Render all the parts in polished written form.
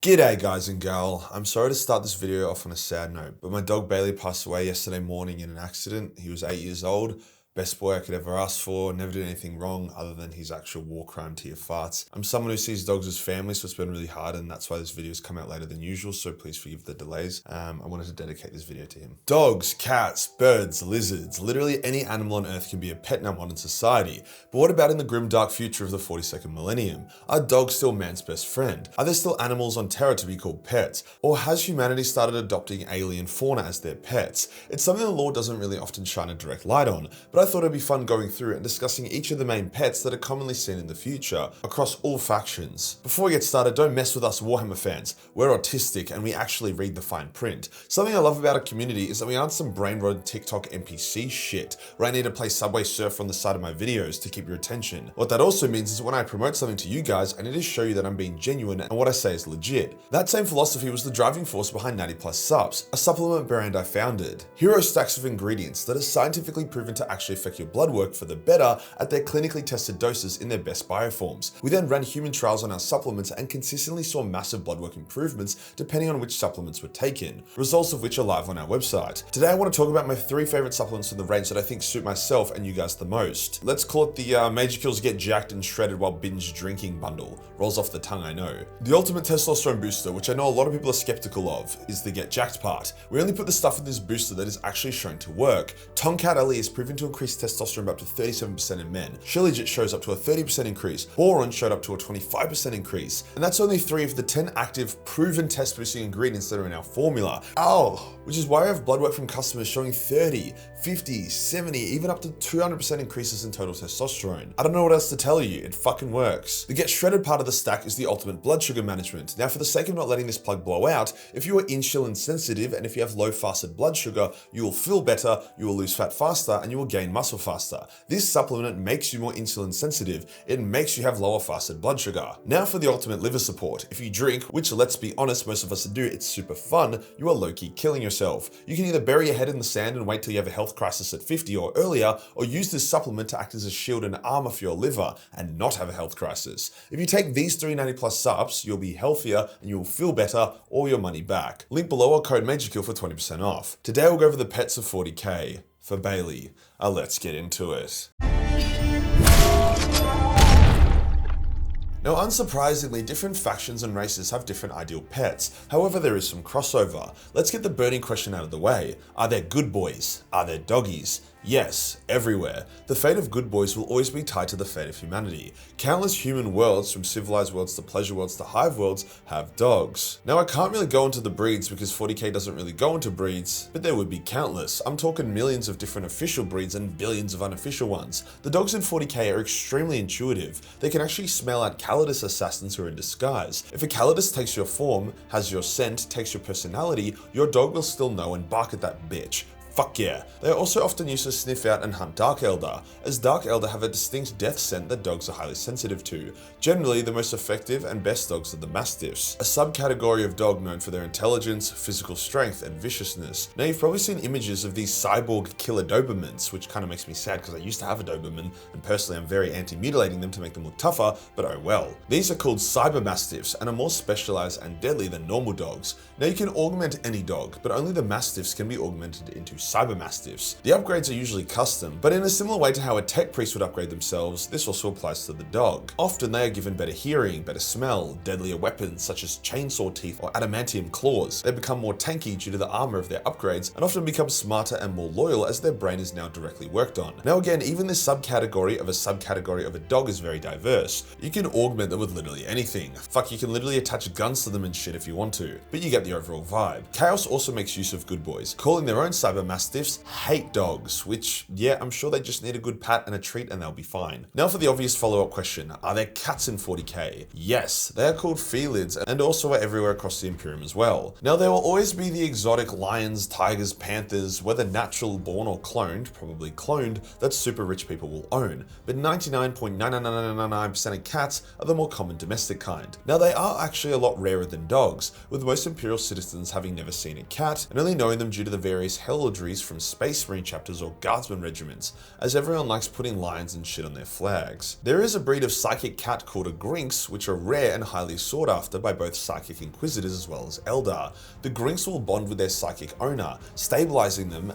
G'day guys and gal, I'm sorry to start this video off on a sad note, but my dog Bailey passed away yesterday morning in an accident. He was 8 years old, best boy I could ever ask for, never did anything wrong other than his actual war crime to your farts. I'm someone who sees dogs as family, so it's been really hard and that's why this video's come out later than usual, so please forgive the delays. I wanted to dedicate this video to him. Dogs, cats, birds, lizards, literally any animal on earth can be a pet in our modern society. But what about in the grim dark future of the 42nd millennium? Are dogs still man's best friend? Are there still animals on Terra to be called pets? Or has humanity started adopting alien fauna as their pets? It's something the law doesn't really often shine a direct light on, but I thought it'd be fun going through and discussing each of the main pets that are commonly seen in the future, across all factions. Before we get started, don't mess with us Warhammer fans. We're autistic and we actually read the fine print. Something I love about our community is that we aren't some brain-rotted TikTok NPC shit, where I need to play Subway Surfer on the side of my videos to keep your attention. What that also means is when I promote something to you guys, I need to show you that I'm being genuine and what I say is legit. That same philosophy was the driving force behind Natty Plus Subs, a supplement brand I founded. Hero stacks of ingredients that are scientifically proven to actually affect your blood work for the better at their clinically tested doses in their best bioforms. We then ran human trials on our supplements and consistently saw massive blood work improvements depending on which supplements were taken, results of which are live on our website. Today I want to talk about my 3 favorite supplements from the range that I think suit myself and you guys the most. Let's call it the Majorkill's Get Jacked and Shredded While Binge Drinking bundle. Rolls off the tongue, I know. The ultimate testosterone booster, which I know a lot of people are skeptical of, is the Get Jacked part. We only put the stuff in this booster that is actually shown to work. Tomcat Ali is proven to increase testosterone by up to 37% in men. Shilajit shows up to a 30% increase. Boron showed up to a 25% increase. And that's only 3 of the 10 active, proven test boosting ingredients that are in our formula. Which is why I have blood work from customers showing 30, 50, 70, even up to 200% increases in total testosterone. I don't know what else to tell you, it fucking works. The Get Shredded part of the stack is the ultimate blood sugar management. Now for the sake of not letting this plug blow out, if you are insulin sensitive and if you have low fasted blood sugar, you will feel better, you will lose fat faster, and you will gain muscle faster. This supplement makes you more insulin sensitive. It makes you have lower fasted blood sugar. Now for the ultimate liver support. If you drink, which let's be honest, most of us do, it's super fun, you are low-key killing yourself. You can either bury your head in the sand and wait till you have a health crisis at 50 or earlier, or use this supplement to act as a shield and armor for your liver and not have a health crisis. If you take these 3 90 plus subs, you'll be healthier and you will feel better or your money back. Link below or code Majorkill for 20% off. Today we'll go over the pets of 40k. For Bailey, let's get into it. Now, unsurprisingly, different factions and races have different ideal pets. However, there is some crossover. Let's get the burning question out of the way. Are there good boys? Are there doggies? Yes, everywhere. The fate of good boys will always be tied to the fate of humanity. Countless human worlds, from civilized worlds to pleasure worlds to hive worlds, have dogs. Now I can't really go into the breeds because 40k doesn't really go into breeds, but there would be countless. I'm talking millions of different official breeds and billions of unofficial ones. The dogs in 40k are extremely intuitive. They can actually smell out Calidus assassins who are in disguise. If a Calidus takes your form, has your scent, takes your personality, your dog will still know and bark at that bitch. Fuck yeah. They are also often used to sniff out and hunt Dark Elder, as Dark Elder have a distinct death scent that dogs are highly sensitive to. Generally, the most effective and best dogs are the Mastiffs, a subcategory of dog known for their intelligence, physical strength, and viciousness. Now you've probably seen images of these cyborg killer Dobermans, which kind of makes me sad because I used to have a Doberman, and personally I'm very anti-mutilating them to make them look tougher, but oh well. These are called cyber-mastiffs and are more specialized and deadly than normal dogs. Now you can augment any dog, but only the Mastiffs can be augmented into cyber-mastiffs. The upgrades are usually custom, but in a similar way to how a tech priest would upgrade themselves, this also applies to the dog. Often they are given better hearing, better smell, deadlier weapons such as chainsaw teeth or adamantium claws. They become more tanky due to the armor of their upgrades and often become smarter and more loyal as their brain is now directly worked on. Now again, even this subcategory of a dog is very diverse. You can augment them with literally anything. Fuck, you can literally attach guns to them and shit if you want to, but you get the overall vibe. Chaos also makes use of good boys, calling their own cyber-mastiffs hate dogs, which, yeah, I'm sure they just need a good pat and a treat and they'll be fine. Now for the obvious follow-up question, are there cats in 40k? Yes, they are called felines and also are everywhere across the Imperium as well. Now there will always be the exotic lions, tigers, panthers, whether natural born or cloned, probably cloned, that super rich people will own, but 99.99999% of cats are the more common domestic kind. Now they are actually a lot rarer than dogs, with most Imperial citizens having never seen a cat and only knowing them due to the various hell forgeries from Space Marine chapters or Guardsman regiments, as everyone likes putting lions and shit on their flags. There is a breed of psychic cat called a Grinx, which are rare and highly sought after by both psychic inquisitors as well as Eldar. The Grinx will bond with their psychic owner, stabilizing them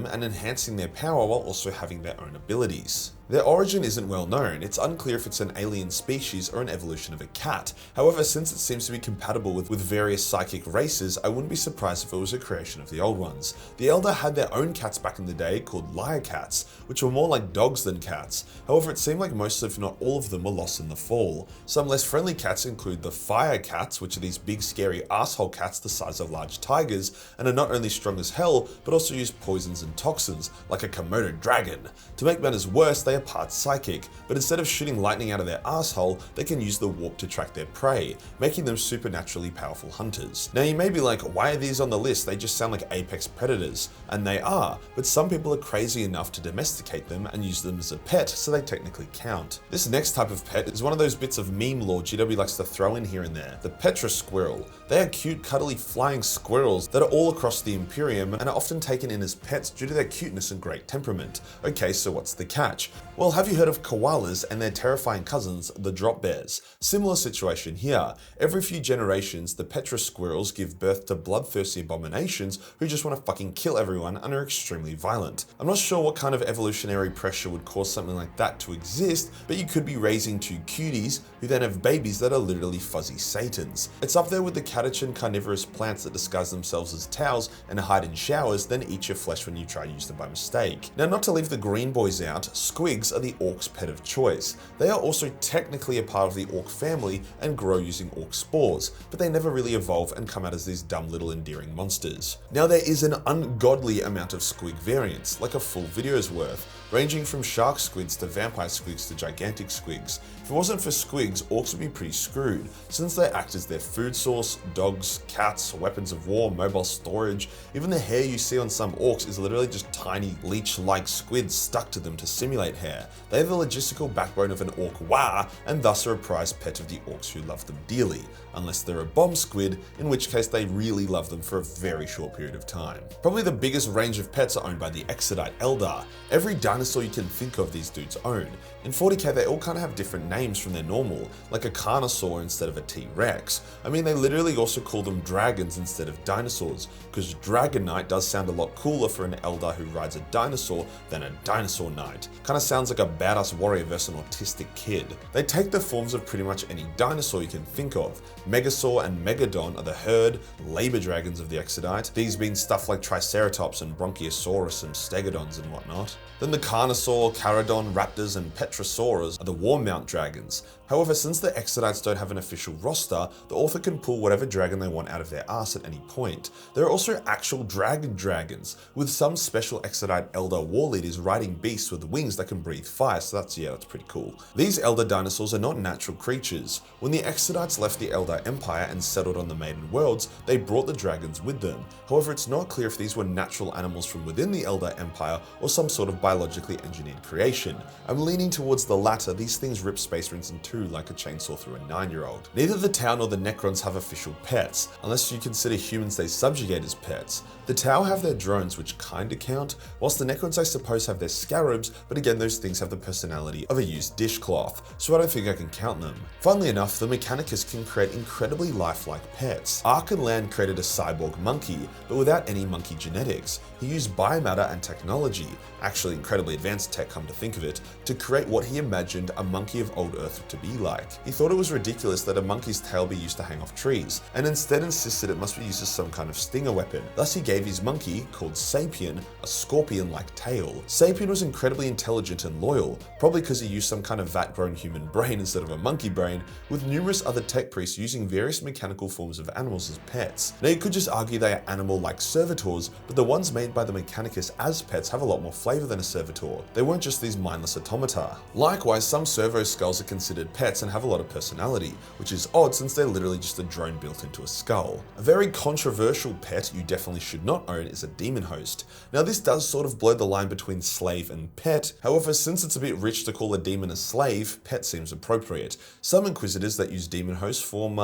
and enhancing their power while also having their own abilities. Their origin isn't well known. It's unclear if it's an alien species or an evolution of a cat. However, since it seems to be compatible with various psychic races, I wouldn't be surprised if it was a creation of the old ones. The Eldar had their own cats back in the day called liar cats, which were more like dogs than cats. However, it seemed like most if not all of them were lost in the fall. Some less friendly cats include the fire cats, which are these big scary asshole cats the size of large tigers and are not only strong as hell, but also use poisons and toxins, like a Komodo dragon. To make matters worse, they are part psychic, but instead of shooting lightning out of their asshole, they can use the warp to track their prey, making them supernaturally powerful hunters. Now you may be like, why are these on the list? They just sound like apex predators. And they are, but some people are crazy enough to domesticate them and use them as a pet, so they technically count. This next type of pet is one of those bits of meme lore GW likes to throw in here and there. The Petra squirrel. They are cute, cuddly, flying squirrels that are all across the Imperium and are often taken in as pets due to their cuteness and great temperament. Okay, so what's the catch? Well, have you heard of koalas and their terrifying cousins, the drop bears? Similar situation here. Every few generations, the Petra squirrels give birth to bloodthirsty abominations who just want to fucking kill everyone and are extremely violent. I'm not sure what kind of evolutionary pressure would cause something like that to exist, but you could be raising two cuties who then have babies that are literally fuzzy satans. It's up there with the catachan carnivorous plants that disguise themselves as towels and hide in showers, then eat your flesh when you try to use them by mistake. Now, not to leave the green boys out, Squigs are the orcs' pet of choice. They are also technically a part of the orc family and grow using orc spores, but they never really evolve and come out as these dumb little endearing monsters. Now there is an ungodly amount of squig variants, like a full video's worth, ranging from shark squids to vampire squigs to gigantic squigs. If it wasn't for squigs, orcs would be pretty screwed, since they act as their food source, dogs, cats, weapons of war, mobile storage. Even the hair you see on some orcs is literally just tiny leech-like squids stuck to them to simulate hair. They have the logistical backbone of an orc wah, and thus are a prized pet of the orcs who love them dearly, unless they're a bomb squid, in which case they really love them for a very short period of time. Probably the biggest range of pets are owned by the Exodite Eldar. Every dinosaur you can think of these dudes own. In 40k they all kind of have different names from their normal, like a Carnosaur instead of a T-Rex. I mean, they literally also call them dragons instead of dinosaurs, because Dragon Knight does sound a lot cooler for an Eldar who rides a dinosaur than a dinosaur knight. Kinda sounds like a badass warrior versus an autistic kid. They take the forms of pretty much any dinosaur you can think of. Megasaur and Megadon are the herd, labor dragons of the Exodite, these being stuff like Triceratops and Bronchiosaurus and Stegodons and whatnot. Then the Carnosaur, Charodon, Raptors and Petrosaurs are the war mount dragons. However, since the Exodites don't have an official roster, the author can pull whatever dragon they want out of their ass at any point. There are also actual dragon dragons, with some special Exodite Eldar war leaders riding beasts with wings that can breathe fire, so that's pretty cool. These Eldar dinosaurs are not natural creatures. When the Exodites left the Eldar Empire and settled on the Maiden Worlds, they brought the dragons with them. However, it's not clear if these were natural animals from within the Eldar Empire or some sort of biologically engineered creation. I'm leaning towards the latter. These things rip space marines in two like a chainsaw through a 9-year-old. Neither the Tau nor the Necrons have official pets, unless you consider humans they subjugate as pets. The Tau have their drones, which kinda count, whilst the Necrons I suppose have their scarabs, but again those things have the personality of a used dishcloth, so I don't think I can count them. Funnily enough, the Mechanicus can create incredibly lifelike pets. Ark and Land created a cyborg monkey, but without any monkey genetics. He used biomatter and technology, actually incredibly advanced tech come to think of it, to create what he imagined a monkey of old Earth to be like. He thought it was ridiculous that a monkey's tail be used to hang off trees, and instead insisted it must be used as some kind of stinger weapon. Thus he gave his monkey, called Sapien, a scorpion-like tail. Sapien was incredibly intelligent and loyal, probably because he used some kind of vat-grown human brain instead of a monkey brain, with numerous other tech priests using various mechanical forms of animals as pets. Now you could just argue they are animal-like servitors, but the ones made by the Mechanicus as pets have a lot more flavor than a servitor. They weren't just these mindless automata. Likewise, some servo skulls are considered pets and have a lot of personality, which is odd since they're literally just a drone built into a skull. A very controversial pet you definitely should not own is a demon host. Now this does sort of blur the line between slave and pet, however since it's a bit rich to call a demon a slave, pet seems appropriate. Some inquisitors that use demon hosts form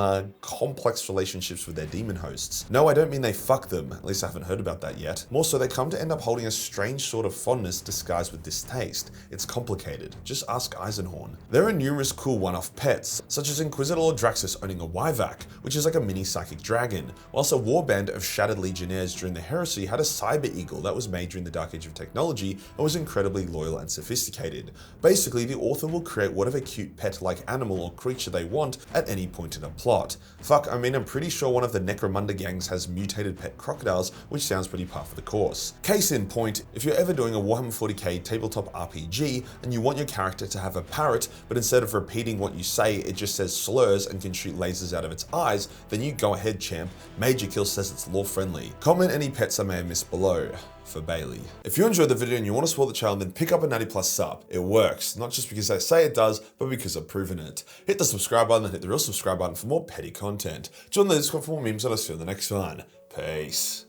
complex relationships with their demon hosts. No, I don't mean they fuck them, at least I haven't heard about that yet. More so they come to end up holding a strange sort of fondness disguised with distaste. It's complicated, just ask Eisenhorn. There are numerous cool one-off pets, such as Inquisitor Lord Draxus owning a Wyvac, which is like a mini psychic dragon, whilst a warband of shattered legionnaires during the Heresy had a cyber eagle that was made during the Dark Age of Technology and was incredibly loyal and sophisticated. Basically, the author will create whatever cute pet-like animal or creature they want at any point in a plot. Fuck, I mean I'm pretty sure one of the Necromunda gangs has mutated pet crocodiles, which sounds pretty par for the course. Case in point, if you're ever doing a Warhammer 40k tabletop RPG and you want your character to have a parrot, but instead of repeating what you say, it just says slurs and can shoot lasers out of its eyes, then you go ahead champ, Majorkill says it's lore friendly. Comment any pets I may have missed below. For Bailey. If you enjoyed the video and you want to support the channel, then pick up a 90+ sub. It works, not just because I say it does, but because I've proven it. Hit the subscribe button and hit the real subscribe button for more petty content. Join the Discord for more memes and I'll see you in the next one. Peace.